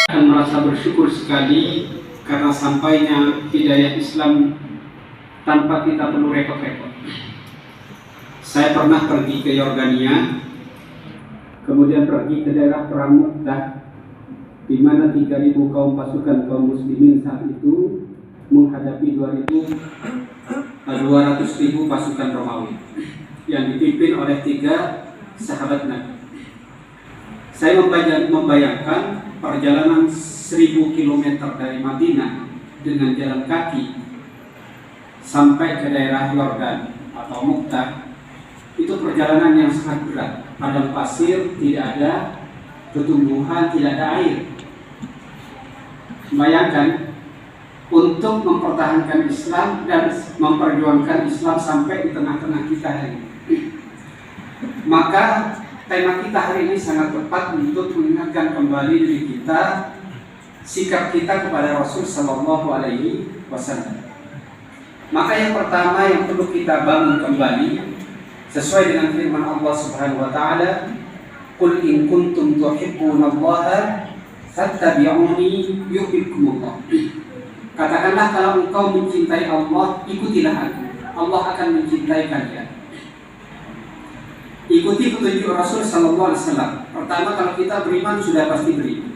Dan merasa bersyukur sekali karena sampainya hidayah Islam tanpa kita perlu repot-repot. Saya pernah pergi ke Yordania, kemudian pergi ke daerah Perang Mu'tah, di mana 3.000 kaum muslimin saat itu menghadapi 200.000 pasukan Romawi yang dipimpin oleh 3 sahabat Nabi. Saya membayangkan perjalanan 1.000 km dari Madinah dengan jalan kaki sampai ke daerah Yordan atau Mu'tah. Itu perjalanan yang sangat berat. Padang pasir, tidak ada tumbuhan, tidak ada air. Bayangkan, untuk mempertahankan Islam dan memperjuangkan Islam sampai di tengah-tengah kita hari ini. Maka tema kita hari ini sangat tepat untuk mengingatkan kembali diri kita, sikap kita kepada Rasul Sallallahu Alaihi Wasallam. Maka yang pertama yang perlu kita bangun kembali sesuai dengan firman Allah Subhanahu Wa Taala, "Qul in kuntum tuhibbunallaha fattabi'uni yuhibbukumullah." Katakanlah kalau engkau mencintai Allah, ikutilah aku. Allah akan mencintai kalian. Ikuti petunjuk Rasul Sallallahu Alaihi Wasallam. Pertama, kalau kita beriman sudah pasti beriman.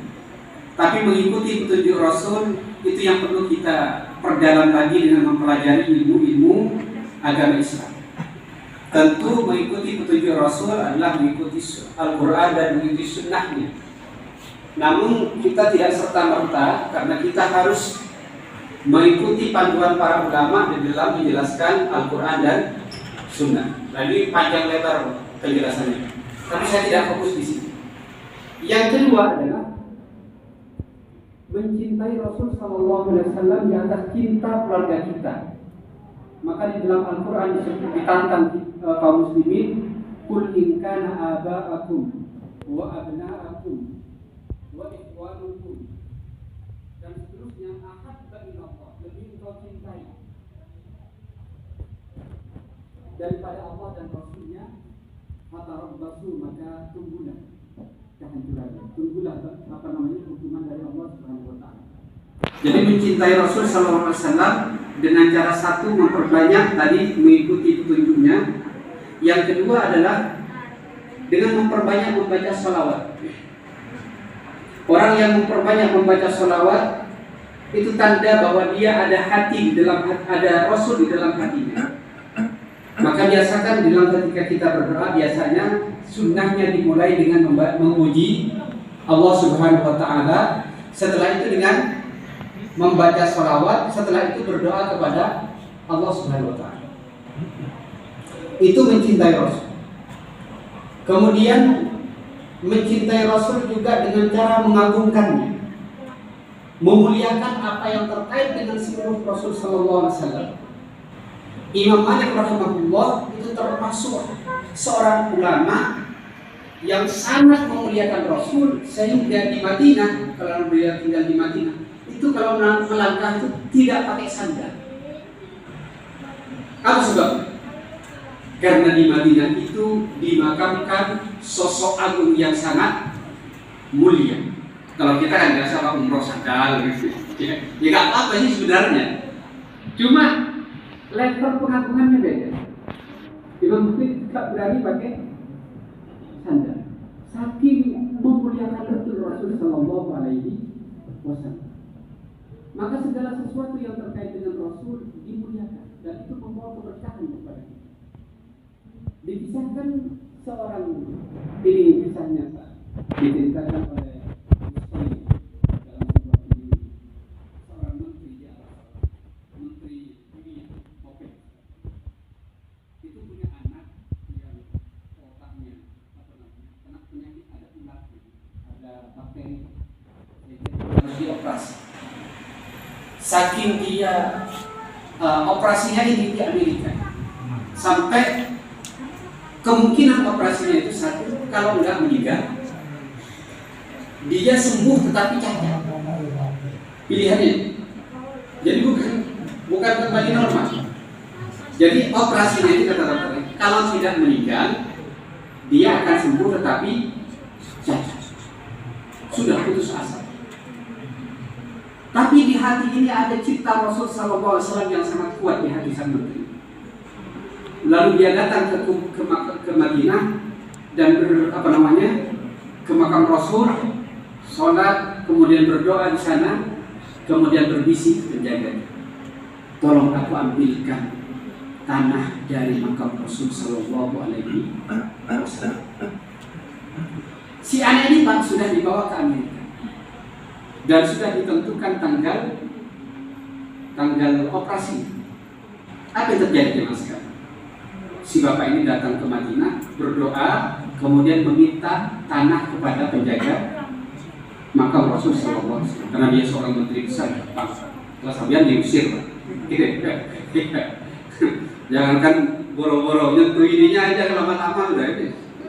Tapi mengikuti petunjuk Rasul itu yang perlu kita perdalam lagi dengan mempelajari ilmu-ilmu agama Islam. Tentu mengikuti petunjuk Rasul adalah mengikuti Al-Quran dan mengikuti sunnahnya. Namun kita tidak serta-merta, karena kita harus mengikuti panduan para ulama di dalam menjelaskan Al-Quran dan sunnah. Jadi panjang lebar penjelasannya, tapi saya tidak fokus di sini. Yang kedua adalah mencintai Rasul Sallallahu Alaihi Wasallam di atas cinta keluarga kita. Maka di dalam Al-Quran ditantang kaum muslimin, "Qul in kana aba'akum wa abna'akum wa ikhwanukum," dan seterusnya, "ahabba ila Allah," lebih engkau cintai daripada Allah dan Rasulnya, "fatarabbasu," maka tunggulah kehancuran, tunggulah hukuman dari Allah Subhanahu Wa Taala. Jadi mencintai Rasul Sallallahu Alaihi Wasallam dengan cara satu, memperbanyak tadi mengikuti petunjuknya. Yang kedua adalah dengan memperbanyak membaca sholawat. Orang yang memperbanyak membaca sholawat itu tanda bahwa dia ada hati di dalam, ada Rasul di dalam hatinya. Maka biasakan dalam ketika kita berdoa, biasanya sunnahnya dimulai dengan memuji Allah Subhanahu Wa Taala. Setelah itu dengan membaca sholawat, setelah itu berdoa kepada Allah Subhanahu Wa Taala. Itu mencintai Rasul. Kemudian mencintai Rasul juga dengan cara mengagungkannya, memuliakan apa yang terkait dengan seluruh Rasul Sallallahu Alaihi Wasallam. Imam Malik rahimahullah itu termasuk seorang ulama yang sangat memuliakan Rasul, sehingga di Madinah, kalau beliau tinggal di Madinah, itu kalau melangkah itu tidak pakai sandal. Apa sebab? Karena di Madinah itu dimakamkan sosok agung yang sangat mulia. Kalau kita kan biasa umroh sandal gitu, ya nggak apa-apa sih sebenarnya. Cuma level pengagungannya beda. Imam Malik tidak berani pakai sandal, saking memuliakan Rasul Sallallahu Alaihi Wasallam. Maka segala sesuatu yang terkait dengan Rasul dimuliakan, dan itu membawa keberkahan kepada kita. Dikisahkan seorang, ini kisahnya Pak, diceritakan oleh Muslim dalam sebuah video. Seorang menteri di Arab, menteri dunia, OPEC, itu punya anak yang otaknya kena penyakit, ada ulat, ada bakteri, harus dioperasi. Saking dia operasinya ini di Amerika, sampai kemungkinan operasinya itu satu, kalau enggak meninggal, dia sembuh tetapi cacat. Pilihannya, jadi bukan kembali normal. Jadi operasinya itu kata dokter, kalau tidak meninggal, dia akan sembuh tetapi cacat. Sudah putus asa. Tapi di hati ini ada cipta Rasul Sallallahu Alaihi Wasallam yang sangat kuat di hati sang menteri. Lalu dia datang ke Madinah dan ke makam Rasul, sholat, kemudian berdoa di sana, kemudian berbisik ke penjaga, tolong aku ambilkan tanah dari makam Rasul Sallallahu Alaihi Wasallam. Si anak ini Pak sudah dibawa ke Amerika dan sudah ditentukan tanggal operasi. Apa yang terjadi Mas sekarang? Si bapak ini datang ke Madinah, berdoa, kemudian meminta tanah kepada penjaga makam Rasul Sallallahu Alaihi Wasallam karena dia seorang menteri besar. Kelas sampean diusir Pak. Jangankan boro-boro nyentuh ininya aja lama-lama udah ini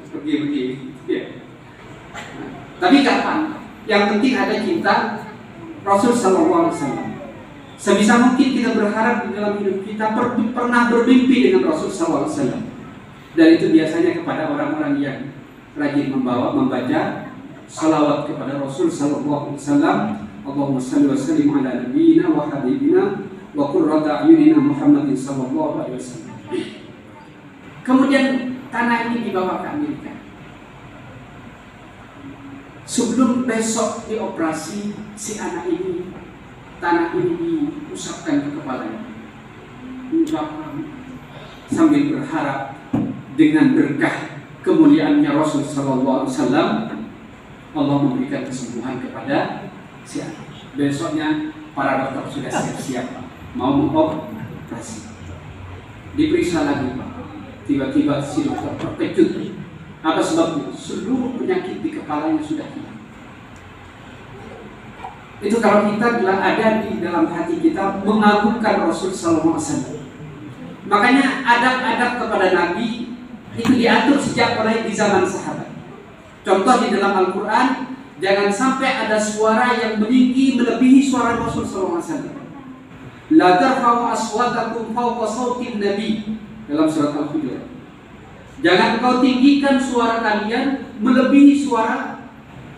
pergi. Ya. Tapi kapan? Yang penting ada cinta Rasul Sallallahu Alaihi Wasallam. Sebisa mungkin kita berharap di dalam hidup kita pernah bermimpi dengan Rasul Sallallahu Alaihi Wasallam. Dan itu biasanya kepada orang-orang yang rajin membaca salawat kepada Rasul Sallallahu Alaihi Wasallam. Allahumma salli wa sallim ala nabiyyina wa habibina wa qurrata a'yunina Muhammadin sallallahu alaihi wasallam. Kemudian tanah ini dibawa ke Amerika. Sebelum besok dioperasi, si anak ini, tanah ini diusapkan ke kepalanya. Sambil berharap dengan berkah kemuliaannya Rasul Sallallahu Alaihi Wasallam, Allah memberikan kesembuhan kepada si anak. Besoknya para dokter sudah siap-siap mau mengoperasi. Diperiksa lagi Pak. Tiba-tiba si dokter terkejut. Apa sebabnya? Seluruh penyakit di kepalanya sudah hilang. Itu kalau kita ada di dalam hati kita mengagungkan Rasul Sallallahu Alaihi Wasallam. Makanya adab-adab kepada Nabi itu diatur sejak mulai di zaman sahabat. Contoh di dalam Al-Quran, jangan sampai ada suara yang meninggi melebihi suara Rasul Sallallahu Alaihi Wasallam. La tarfa'u aswatakum fawqa sautin Nabi dalam surat Al-Hujurat. Jangan kau tinggikan suara kalian melebihi suara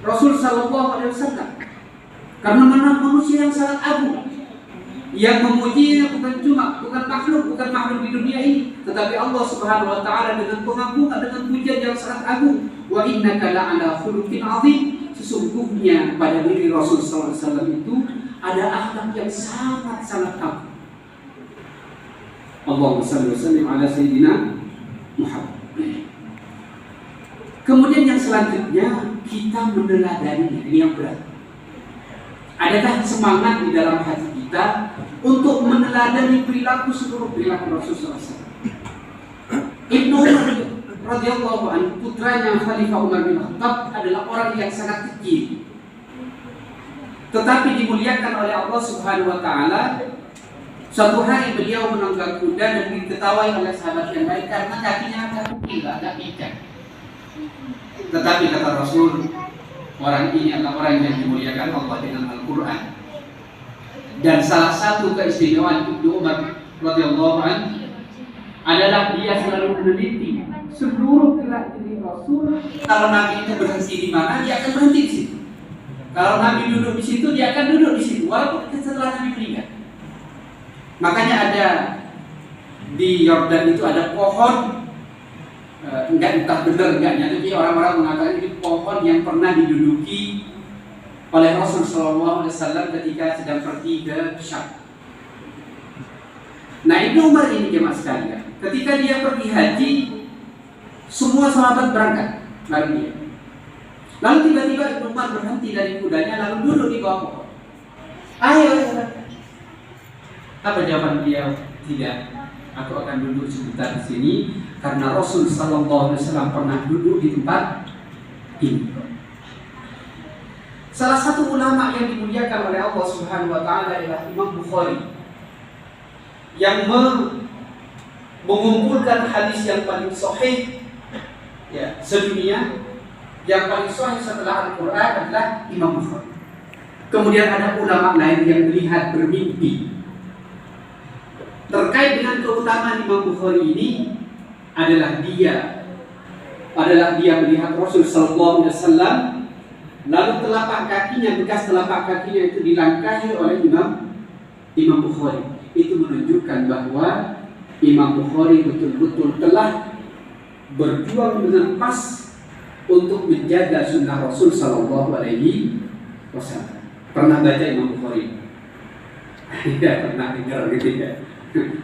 Rasul Sallallahu Alaihi Wasallam. Karena mana manusia yang sangat agung, yang memujinya bukan makhluk di dunia ini, tetapi Allah Subhanahu Wa Taala dengan pengagungan, dengan pujian yang sangat agung. Wa innaka la'ala khuluqin 'azim. Sesungguhnya pada diri Rasul Sallallahu Alaihi Wasallam itu ada akhlak yang sangat agung. Allahumma shalli wa sallim ala sayyidina Muhammad. Kemudian yang selanjutnya kita meneladaninya. Ini yang berat. Adakah semangat di dalam hati kita untuk meneladani seluruh perilaku Rasulullah SAW? Ibnu Umar radhiyallahu anhu, putranya Khalifah Umar bin Khattab, adalah orang yang sangat kecil, tetapi dimuliakan oleh Allah Subhanahu Wa Taala. Suatu hari beliau menunggang kuda dan diketawai oleh sahabat yang lain karena kakinya agak kecil, agak pincang. Tetapi kata Rasul, orang ini adalah orang yang dimuliakan Allah dengan Al-Quran. Dan salah satu keistimewaan Ibnu Umar radhiyallahu anhu adalah dia selalu meneliti seluruh gerak-gerik Rasul. Kalau Nabi itu berhenti di mana, dia akan berhenti di situ. Kalau Nabi duduk di situ, dia akan duduk di situ, walaupun setelah Nabi meninggal. Makanya ada di Yordan itu ada pohon, entah benar enggaknya, tapi orang-orang mengatakan ini pohon yang pernah diduduki oleh Rasul Sallallahu Alaihi Wasallam ketika sedang pergi ke Syam. Nah, Ibnu Umar ini jemaah sekalian, ketika dia pergi haji, semua sahabat berangkat bareng dia. Lalu tiba-tiba Ibnu Umar berhenti dari kudanya lalu duduk di bawah pohon. Ayo. Apa jawaban beliau? Tidak. Aku akan duduk sebentar di sini karena Rasul Sallallahu Alaihi Wasallam pernah duduk di tempat ini. Salah satu ulama yang dimuliakan oleh Allah Subhanahu Wa Taala adalah Imam Bukhari, yang mengumpulkan hadis yang paling sahih ya sedunia. Yang paling sahih setelah Al-Quran adalah Imam Bukhari. Kemudian ada ulama lain yang melihat bermimpi. Terkait dengan keutamaan Imam Bukhari ini adalah dia adalah dia melihat Rasul Sallallahu Alaihi Wasallam, lalu telapak kakinya, bekas telapak kakinya itu dilangkahi oleh Imam Bukhari. Itu menunjukkan bahwa Imam Bukhari betul-betul telah berjuang dengan pas untuk menjaga sunnah Rasul Sallallahu Alaihi Wasallam. Pernah baca Imam Bukhari? Tidak pernah dengar gitu ya.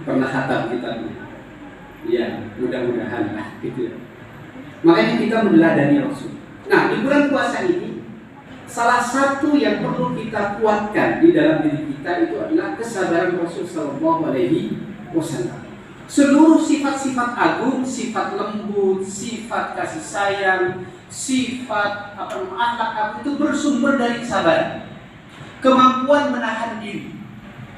Pernah khatam kitabnya. Ya, mudah-mudahan lah gitu. Makanya kita meneladani Rasul. Nah, di bulan puasa ini salah satu yang perlu kita kuatkan di dalam diri kita itu adalah kesabaran Rasul Sallallahu Alaihi Wasallam. Seluruh sifat-sifat agung, sifat lembut, sifat kasih sayang, sifat akhlak agung itu bersumber dari kesabaran, kemampuan menahan diri.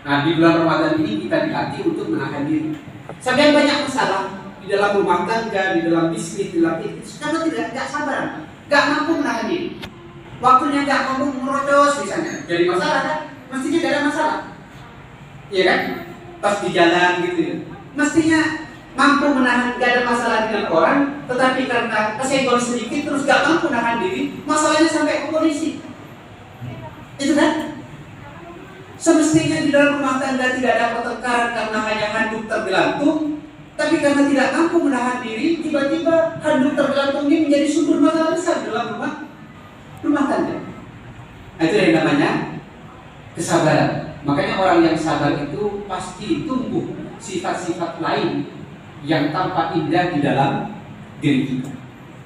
Nah, di bulan Ramadan ini kita dilatih untuk menahan diri. Sekian banyak masalah di dalam rumah tangga, di dalam bisnis, di dalam bisnis, karena tidak sabar, nggak mampu menahan diri. Waktunya nggak mampu merocos misalnya, jadi masalah kan? Mestinya tidak ada masalah, iya kan? Pas di jalan gitu, mestinya mampu menahan, nggak ada masalah dengan orang, tetapi karena kesenggol sedikit terus nggak mampu menahan diri, masalahnya sampai ke polisi. Itu kan? Semestinya di dalam rumah tangga tidak ada pertengkaran karena hanya handuk tergelantung, tapi karena tidak mampu menahan diri, tiba-tiba handuk tergelantung ini menjadi sumber masalah besar dalam rumah tangga. Itu yang namanya kesabaran. Makanya orang yang sabar itu pasti tumbuh sifat-sifat lain yang tampak indah di dalam diri kita.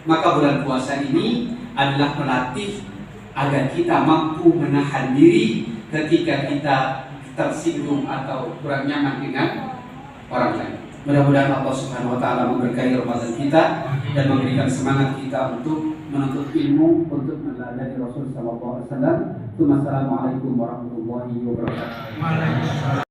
Maka bulan puasa ini adalah melatih agar kita mampu menahan diri ketika kita tersinggung atau kurang nyaman dengan orang lain. Mudah-mudahan Allah Subhanahu wa taala memberkahi Ramadan kita dan memberikan semangat kita untuk menuntut ilmu, untuk meneladani Rasul sallallahu alaihi wasallam. Assalamualaikum warahmatullahi wabarakatuh.